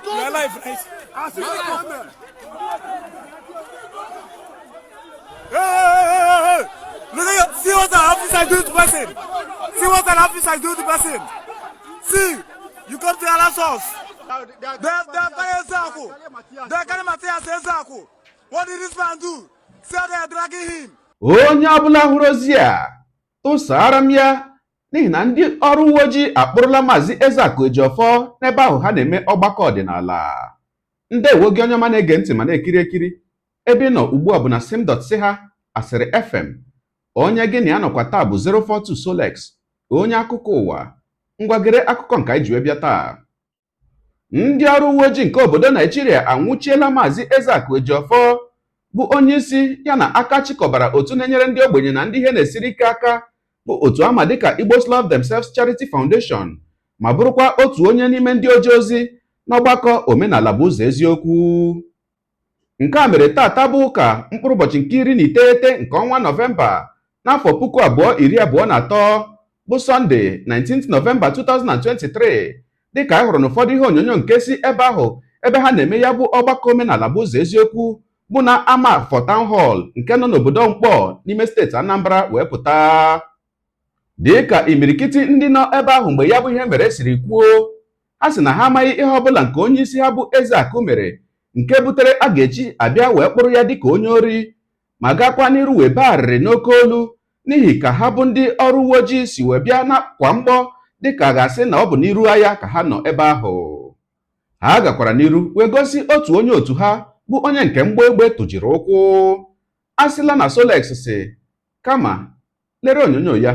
You're alive, right? Hey! Look at you. See what an officer do to the person. See what an officer do to the person. See, you come to allow us. They're Ezeaku. They're carrying Mathias Ezeaku. What did this man do? See how they're dragging him. Onye ọbụla hụrụ ozi a tụsara m ya n'ihi na ndị ọrụ uwe ojii akpụrụla Maazị Ezeaku Ejiofor n'ebe ahụ ha na-eme ọgbakọ ọdịnala. Ndewo gị onye ọma na-ege ntị ma na-ekiri ekiri ebe ị nọ ugbu a bụ na sim.si ha asịrị FM. Onye gị na ya nọkwa taa bụ 042 Solex, onye akụkọ ụwa. Ngwagere akụkọ nke anyị ji wee bịa taa. Ndị ọrụ uwe ojii nke obodo Naijiria anwụchiela Maazị Ezeaku Ejiofor bụ onye isi ya na aka chịkọbara otu na-enyere ndị ogbenye na ndị ihe na-esiri ike aka bụ otu ama dịka Igbos Love Themselves Charity Foundation, ma bụrụkwa otu onye n'ime ndị oje ozi n'ọgbakọ omenala bụ ụzọ eziokwu. Nke a mere taata bụ ụka mkpụrụ ụbọchị nke 19 nke ọnwa Nọvemba n'afọ 2023 bụ Sọnde 19 Nọvemba 2023, dịka a hụrụ n'ụfọdụ ihe onyonyo nke si ebe ahụ ebe ha na-eme ya bụ ọgbakọ omenala bụ ụzọ eziokwu bụ na ama for Town Hall nke nọ n'obodo Mkpọ n'ime steeti Anambra wee pụta. Dịka imirikiti ndị nọ ebe ahụ mgbe ya bụ ihe mere siri kwuo, ha sị na ha amaghị ihe ọbụla nke onye isi ha bụ Ezeaku mere nke butere a ga-eji abịa wee kpụrụ ya dịka onye ori ma gakwa n'iru wee bagharịrị n'oke olu n'ihi ka ha bụ ndị ọrụ uwe ojii si wee bịa na kwa mgbọ dịka a ga-asị na ọ bụ n'iru agha ka ha nọ ebe ahụ. Ha gakwara n'iru wee gosi otu onye otu ha bụ onye nke mgbọ egbe tụjiri ụkwụ. A sịla na Solex si kama lere onyonyo ya.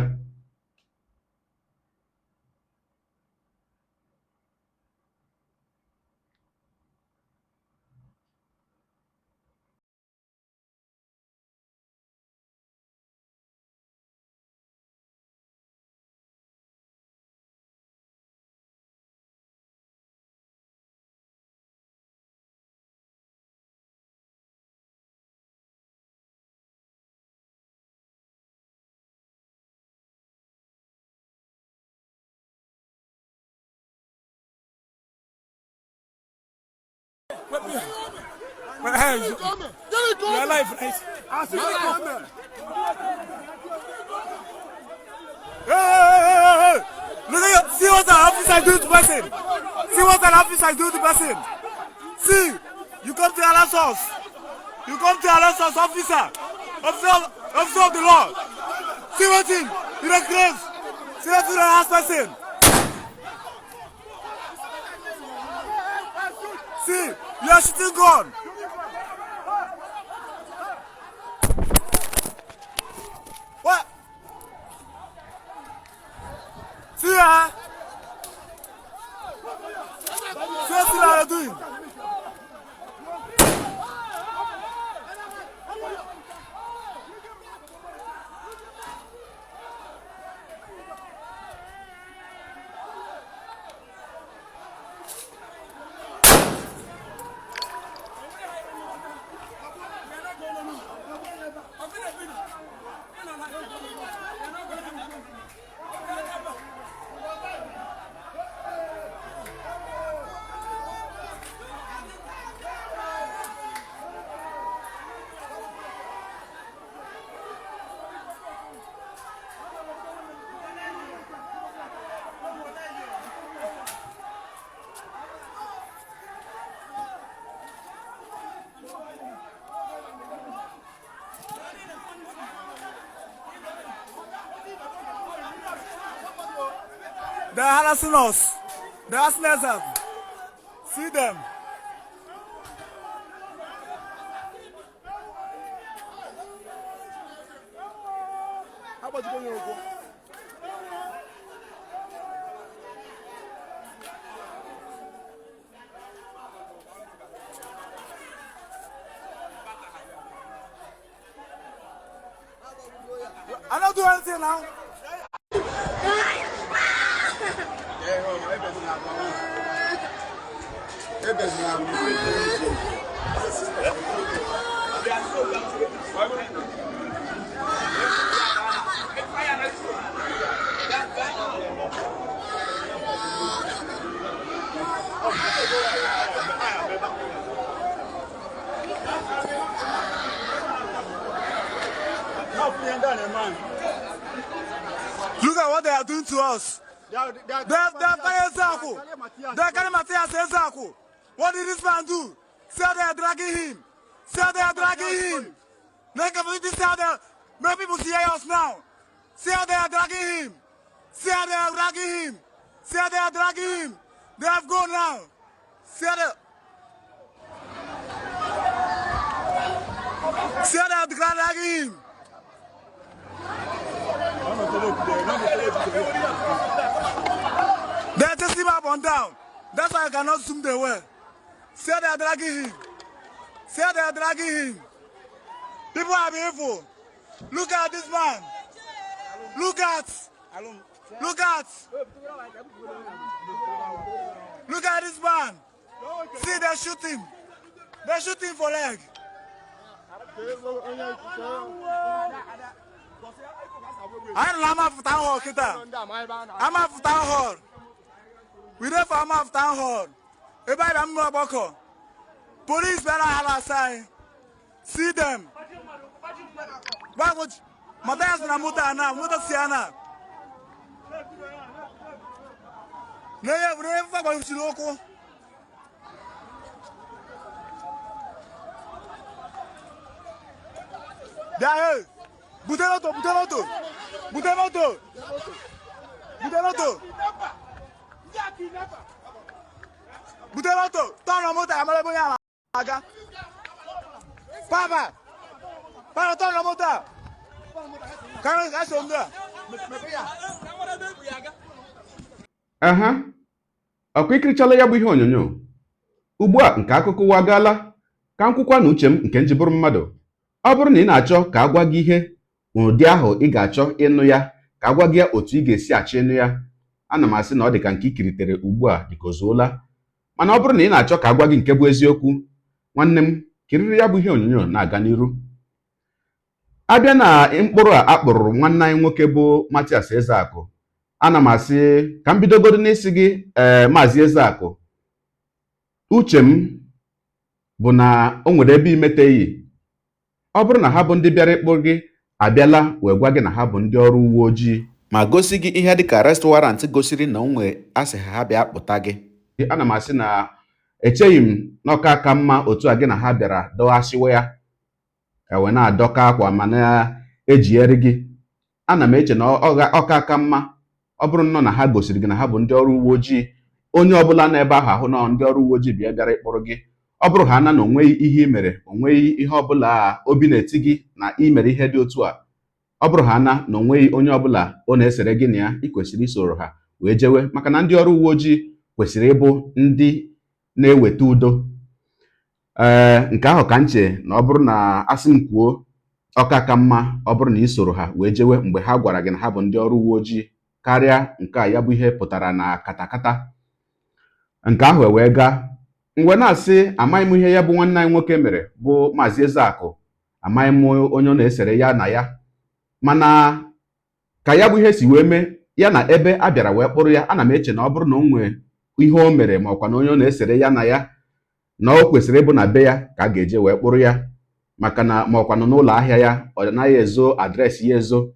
You're alive, right? Hey! Look at you. See what an officer do to the person. See what an officer do to the person. See, you come to allow us. You come to allow us, officer. Officer of the law. See what him. You don't grave. See what the last person. See, you are shooting gun. What? See ya. See what you are doing. They're harassing us. They're harassing us. See them. How about you going to I don't do anything now. Look at what they are doing to us. They are carrying Ezeaku. They are carrying Mathias Ezeaku. What did this man do? See how they are dragging him. See how they are dragging him. Make how they are. Make people see us now. See how they are dragging him. See how they are dragging him. See how they are dragging him. They have gone now. See how they are dragging him. They are just him up and down. That's why I cannot zoom the way. See how they are dragging him. See how they are dragging him. People are beautiful. Look at this man. Look at this man. See, they're shooting. They're shooting for leg. I'm after town hall, kita. I'm after town hall. We there for I'm after town hall. Everybody, I'm not boko. Police better have a sign. See them. Why would Mathias Namuta na Muta Siana? Never going to local. There, Buteloto. Turn on motor, I'm a boya. Papa, turn on motor. Come on, aha ọkwa ikirichala ya bụ ihe onyonyo. Ugbu a nke akụkọ ụwa agaala ka m kwukwa na uche m nke njibụrụ mmadụ. Ọ bụrụ na ị na-achọ ka agwa gị ihe ụdị ahụ ị ga-achọ ịnụ ya, ka agwa gị otu ị ga-esi achọ ịnụ ya, ana m asị na ọ dị ka nke ikiritere ugbu a dịka ozuola. Mana ọ bụrụ na ị na-achọ ka agwa gị nke bụ eziokwu, nwanne m kiriri ya bụ ihe onyonyo na-aga n'iru. Abịa na mkpụrụ a akpụrụ nwanne anyị nwoke bụ Mathias Ezeaku, ana m asị ka m bidogodo n'isi gị Maazị Ezeaku. Uche m bụ na o nwere ebe imeteghị. Ọ bụrụ na ha bụ ndị bịara ịkpụ gị abịala wee gwa gị na ha bụ ndị ọrụ uwe ojii ma gosi gị ihe dịka arrest warrant gosiri na onwe asị ha bịa kpụta gị, ana m asị na echeghị m na ọka aka mma otu a gị na ha bịara dọghasịwa ya ewe na-adọka akwa ma na-ejigharị gị. Ana m eche na ọka aka mma ọ bụrụ nnọọ na ha gosiri gị na ha bụ ndị ọrụ uwe ojii, onye ọbụla n'ebe ahụ ahụ na ndị ọrụ uwe ojii bịara ịkpụrụ gị. Ọ bụrụ ha na onweghị ihe i mere, onweghị ihe ọbụla obi na-eti gị na ị mere ihe dị otu a, ọ bụrụ ha na onweghị onye ọbụla ọ na-esere gị na ya, ị kwesịrị isoro ha wee jewe, maka na ndị ọrụ uwe ojii kwesịrị ịbụ ndị na-eweta udo. Nke ahụ ka nche na ọ bụrụ na asị m kwuo, ọka aka mma ọ bụrụ na ị soro ha wee jewe mgbe ha gwara gị na ha bụ ndị ọrụ uwe ojii, karịa nke a ya bụ ihe pụtara na katakata. Nke ahụ wee gaa mgbe na-asị amaghị m ihe ya bụ nwanne anyị nwoke mere bụ Maazị Ezeaku, amaghị m onye ọ na-esere ya na ya, mana ka ya bụ ihe si wee mee ya na ebe a bịara wee kpụrụ ya, ana m eche na ọ bụrụ na o nwee ihe o mere ma ọkwa na onye ọ na-esere ya na ya, na o kwesịrị ịbụ na be ya ka a ga-eje wee kpụrụ ya, maka na ma ọkwa nọ n'ụlọ ahịa ya ọ naghị ezo adreesị ya ezo.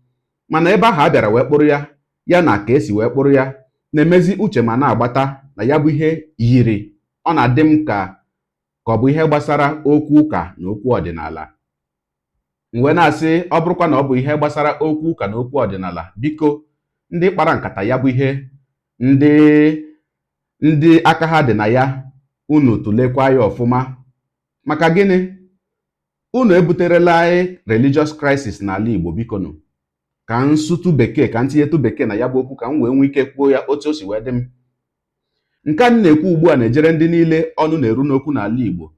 Mana ebe ahụ a bịara wee kpụrụ ya, ya na ka esi wee kpụrụ ya na-emezi uche ma na-agbata na ya bụ ihe yiri ọ na-adị m ka ọ bụ ihe gbasara okwu ụka na okwu ọdịnala. Mgbe na-asị ọ bụrụkwa na ọ bụ ihe gbasara okwu ụka na okwu ọdịnala, biko ndị kpara nkata ya bụ ihe, ndị aka ha dị na ya, unu tụlekwa ya ọfụma. Maka gịnị? Unu ebuterela anyị religious crisis n'ala Igbo. Bikonu ka m sụtụ bekee, ka m tinyetụ bekee na ya bụ okwu ka m wee nwee ike kwuo ya otu o si wee dị m. Nke a na-ekwu ugbu a na-ejere ndị niile ọnụ na-eru n'okwu n'ala Igbo,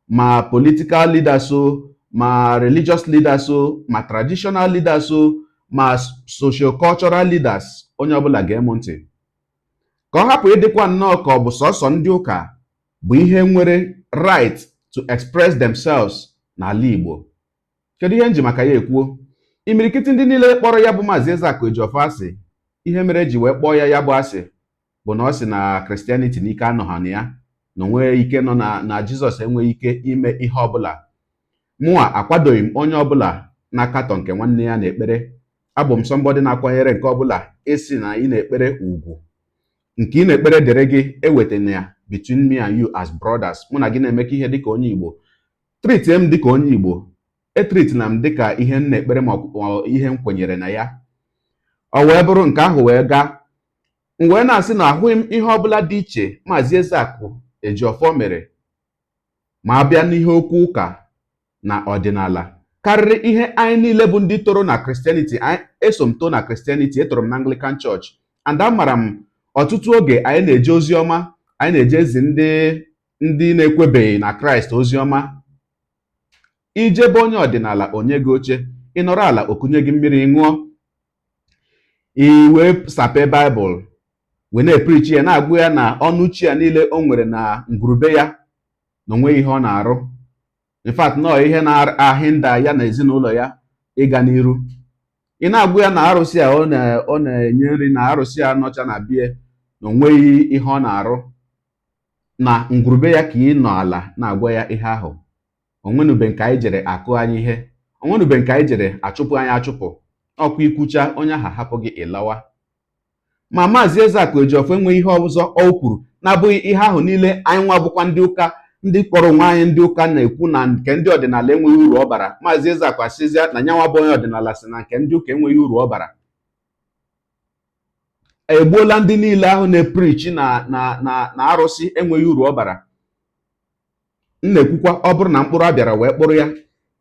ma political leaders o, ma religious leaders o, ma traditional leaders o, ma socio-cultural leaders. Onye ọbụla ga-emu ntị ka ọ hapụ ịdịkwa nnọọ ka ọ bụ sọsọ ndị ụka bụ ihe nwere right to express themselves n'ala Igbo. Kedu ihe nji maka ya ekwuo? Imirikiti ndị niile kpọrọ ya bụ Maazị Ezeaku Ejiofọ asị, ihe mere eji wee kpọọ ya bụ asị bụ na ọ sị na Christianity n'ike anọghị na ya, na onwe ike nọ na Jizọs enweghị ike ime ihe ọbụla. Mụnwa akwadoghị m onye ọbụla na-akatọ nke nwanne ya na-ekpere. Abụ m somebody na-akwanyere nke ọbụla isi na ị na-ekpere ugwu. Nke ị na-ekpere dịrị gị ewetana ya between me and you as brothers. Mụ na gị na-emekọ ihe dịka onye Igbo. Treat m dịka onye Igbo. Etreatina m dịka ihe m na-ekpere ma ihe m kwenyere na ya. Ọ wee bụrụ nke ahụ wee gaa. M wee na-asị na ahụghị m ihe ọbụla dị iche Maazị Ezeaku Ejiofor mere ma abịa n'ihe okwu ụka na ọdịnala karịrị ihe anyị niile bụ ndị toro na Christianity. Eso m too na Christianity, etoro m na Anglican Church, and amara m ọtụtụ oge anyị na-eje ozi ọma, anyị na-eje ezi ndị na-ekwebeghị na Kraịst ozi ọma. Ijebe onye ọdịnala onye gị oche, ịnọrọ ala okunye gị mmiri ṅụọ, i wee sape Baịbụl wee na-eprichi ya, na-agụ ya na ọnụ chi ya niile o nwere na ngwurube ya na onweghị ihe ọ na-arụ. In fact, nọọ ihe na-ahịnda ya na ezinụlọ ya ịga n'iru. Ị na-agụ ya na arụsị a ọ na-enye nri na arụsị a nọcha na bie na onweghị ihe ọ na-arụ, na ngwurube ya ka ị nọ ala na-agwa ya ihe ahụ. Onwenube nke anyị jere akụ anyị ihe, onwenube nke anyị jere achụpụ anyị achụpụ. Ọkwa ikwucha onye ahụ hapụ gị ịlawa. Ma Maazị Ezeaku Ejiofor enweghị ihe ọzọ o kwuru na-abụghị ihe ahụ niile anyị nwa bụkwa ndị ụka, ndị kpọrọ onwe anyị ndị ụka na-ekwu na nke ndị ọdịnala enweghị uru ọ bara. Maazị Ezeaku asịzịa na nyanwa bụ onye ọdịnala sị na nke ndị ụka enweghị uru ọ bara. Egbuola ndị niile ahụ na-eprichi na arụsị enweghị uru ọ bara. M na-ekwukwa ọ bụrụ na mkpụrụ a bịara wee kpụrụ ya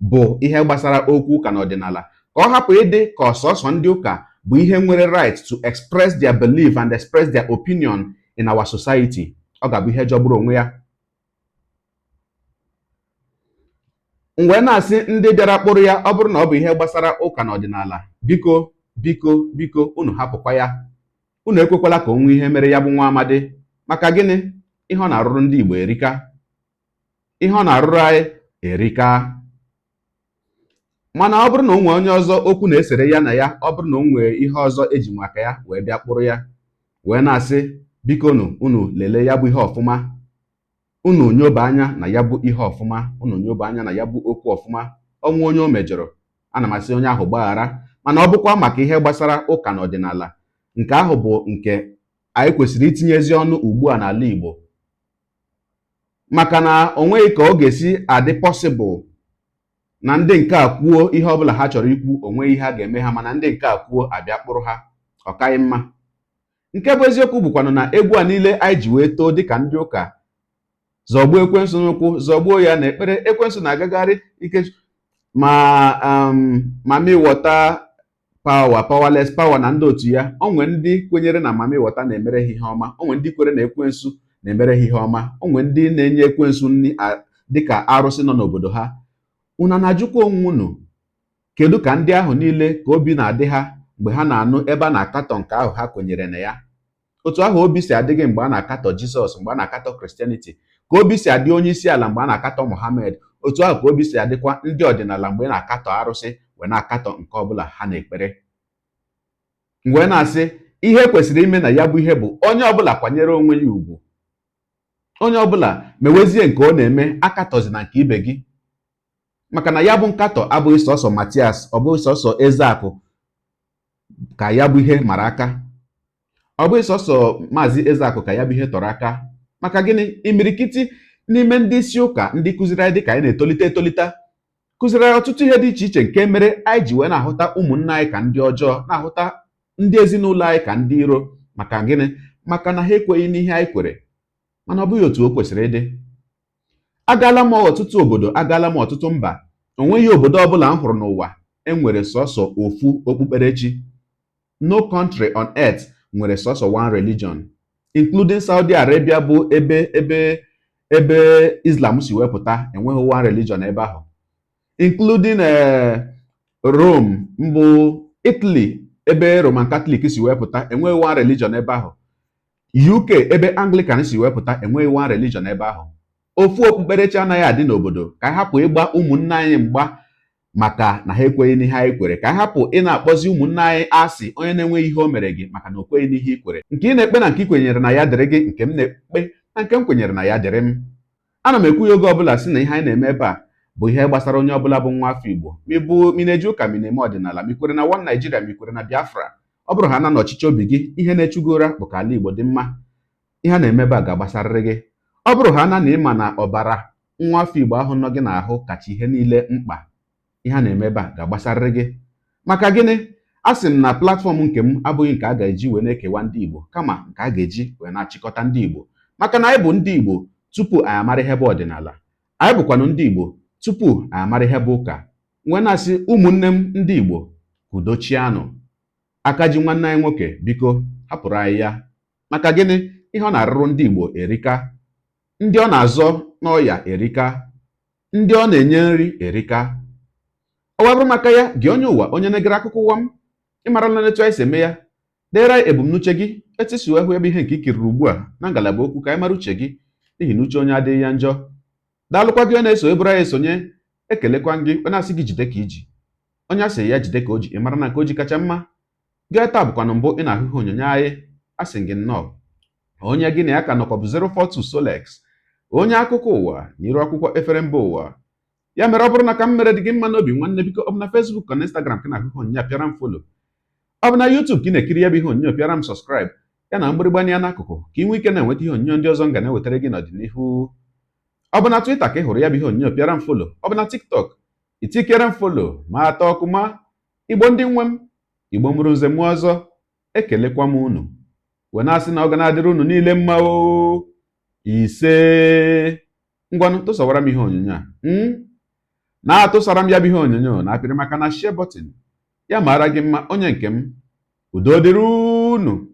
bụ ihe gbasara okwu ụka na ọdịnala, ka ọ hapụ ịdị ka ọsọsọ ndị ụka bụ ihe nwere right to express their belief and express their opinion in our society. Ọ ga-abụ ihe jọgburu onwe ya. M wee na-asị ndị bịara kpụrụ ya, ọ bụrụ na ọ bụ ihe gbasara ụka na ọdịnala, biko biko biko unu hapụkwa ya. Unu ekwekwala ka o nwee ihe mere ya bụ nwa amadi. Maka gịnị? Ihe ọ na-arụrụ ndị Igbo erika. Ihe ọ na-arụrụ anyị erika. Mana ọ bụrụ na o nwee onye ọzọ okwu na-esere ya na ya, ọ bụrụ na o nwee ihe ọzọ eji maka ya wee bịa kpụrụ ya, wee na-asị biko unu lelee ya bụ ihe ọfụma, unu nyoba anya na ya bụ ihe ọfụma, unu nyoba anya na ya bụ okwu ọfụma. Ọnwụ onye o mejọrọ, ana m asị onye ahụ gbaghara. Mana ọ bụkwa maka ihe gbasara ụka na ọdịnala, nke ahụ bụ nke anyị kwesịrị itinyezi ọnụ ugbu a n'ala Igbo. Maka na o nweghị ka ọ ga-esi adị pọsịbụl na ndị nke a kwuo ihe ọbụla ha chọrọ ikwu, onweghị ihe a ga-eme ha, mana ndị nke a kwuo abịa kpụrụ ha. Ọ kaghị mma. Nke bụ eziokwu bụkwanụ na egwu a niile anyị ji wee too dịka ndị ụka, zọgbuo ekwensu n'ụkwụ, zọgbuo ya na ekpere, ekwensu na-agagharị ike, ma Mami Wọta Pawa, Powerless Power na ndị otu ya. Onwe ndị kwenyere na Mami Wọta na-emere ha ihe ọma, onwe ndị kwere na ekwensu na-emere ha ihe ọma, onwe ndị na-enye ekwensu nri dịka arụsị nọ n'obodo ha. Unu na-ajụkwa onwe unu, kedu ka ndị ahụ niile ka obi na-adị ha mgbe ha na-anụ ebe a na-akatọ nke ahụ ha kwenyere na ya? Otu ahụ obi si adị gị mgbe a na-akatọ Jizọs, mgbe a na-akatọ Christianity, ka obi si adị onye isi ala mgbe a na-akatọ Mohammed, otu ahụ ka obi si adịkwa ndị ọdịnala mgbe a na-akatọ arụsị wee na-akatọ nke ọbụla ha na-ekpere. Mgbe na-asị ihe kwesịrị ime na ya bụ ihe bụ onye ọbụla kwanyere onwe ya ugwu, onye ọbụla mewezie nke ọ na-eme, akatọzi na nke ibe gị. Maka na ya bụ nkatọ abụghị sọsọ Mathias, ọ bụghị sọsọ Ezeaku ka ya bụ ihe mara aka, ọ bụghị sọsọ Maazị Ezeaku ka ya bụ ihe tọrọ aka. Maka gịnị? Imirikiti n'ime ndị isi ụka ndị kụziri anyị dịka anyị na-etolite etolite, kụziri anyị ọtụtụ ihe dị iche iche, nke mere anyị ji wee na-ahụta ụmụnne anyị ka ndị ọjọọ, na-ahụta ndị ezinụlọ anyị ka ndị iro. Maka gịnị? Maka na ha ekweghị n'ihe anyị kwere. Mana ọ bụghị otu o kwesịrị ịdị. Agaala m ọtụtụ obodo, agaala m ọtụtụ mba, o nweghị obodo ọbụla m hụrụ n'ụwa enwere sọsọ ofu okpukperechi. No country on earth nwere sọsọ one religion, including Saudi Arabia bụ ebe Islam si wepụta, enweghị one religion ebe ahụ. Including Rome mbụ Italy, ebe Roman Catholic si wepụta, enweghị one religion ebe ahụ. UK ebe Anglican si wepụta, enweghị one religion ebe ahụ. Ofu okpukperechi anaghị adị n'obodo. Ka anyị hapụ ịgba ụmụnne anyị mgba maka na ha ekweghị n'ihe anyị kwere. Ka anyị hapụ ị na-akpọzi ụmụnne anyị asị onye na-enweghị ihe o mere gị maka na o kweghị n'ihe i kwere. Nke ị na-ekpe na nke ị kwenyere na ya dịrị gị, nke m na-ekpe na nke m kwenyere na ya dịrị m. Ana m ekwu ya oge ọbụla sị na ihe anyị na-eme ebe a bụ ihe gbasara onye ọbụla bụ nwa afọ Igbo ma ịbụ mineji ụka ma na-eme ọdịnala ma ikwere na One Nigeria ma ikwere na Biafra. Ọ bụrụ ha na n'ọchịchị obi gị ihe na-echugo ụra bụ ka ala Igbo dị mma, ihe a na-emebe a ga-agbasarịrị gị. Ọ bụrụ ha na ịma na ọbara nwa afọ Igbo ahụ nọ gị n'ahụ kacha ihe niile mkpa, ihe a na-emebe a ga-agbasarịrị gị. Maka gịnị? A sị m na platfọm nke m abụghị nke a ga-eji wee na-ekewa ndị Igbo, kama nke a ga-eji wee na-achịkọta ndị Igbo, maka na anyị bụ ndị Igbo tupu anyị amara ihe bụ ọdịnala, anyị bụkwanụ ndị Igbo tupu anyị amara ihe bụ ụka. Wee na-asị ụmụnne m ndị Igbo, udochianụ. Aka ji nwanne anyị nwoke biko hapụrụ anyị ya. Maka gịnị? Ihe ọ na-arụrụ ndị Igbo erika, ndị ọ na-azọ n'ọya erika, ndị ọ na-enye nri erika. Ọ bụrụ maka ya, gị onye ụwa onye na-egere akụkọ ụwa m, ịmarala n'etu anyị si eme ya. Deere ebumnuche gị, etisiwe hụ ebe ihe nke ikiriri ugbu a na ngalaba okwu ka anyị mara uche gị, n'ihi na uche onye adịghị ya njọ. Daalụkwa gị onye na-eso eburu anyị esonye, ekelekwa gị onye asị gị jide ka iji, onye asị ya jide ka o ji, ịmara na nke o ji kacha mma. Gị taa bụkwanụ mbụ ị na-ahụ ihe onyonyo anyị, asị gị nnọọ. Onye gị na ya ka nọkwa bụ 042 Solex, onye akụkọ ụwa n'iru akwụkwọ efere mba ụwa. Ya mere ọ bụrụ na ka m mere dị gị mma n'obi nwanne, biko ọ bụ na Facebook na Instagram ka na-ahụ ihe onyonyo a, pịara m folo. Ọ bụ na YouTube ka ị na-ekiri ya bụ ihe onyonyo, pịara m sọskraịb ya na mgbịrịgba ya n'akụkụ ka ị nwee ike na-enweta ihe onyonyo ndị ọzọ m ga na-ewetara gị n'ọdịnihu. Ọ bụ na Twitter ka ị hụrụ ya bụ ihe onyonyo, pịara m folo. Ọ bụ na TikTok itikere m folo ma atọ ọkụ ma Igbo ndị nwe m, Igbo mụrụ nze mụọ ọzọ, ekelekwa m unu wee na-asị na ọ ga na-adịrị unu niile mma o. Ise ngwanụ tụsawara m ihe onyonyo a na-atụsara m ya bụ ihe onyonyo na apịrị maka na share button ya mara gị mma onye nke m. Udo dịrị unu.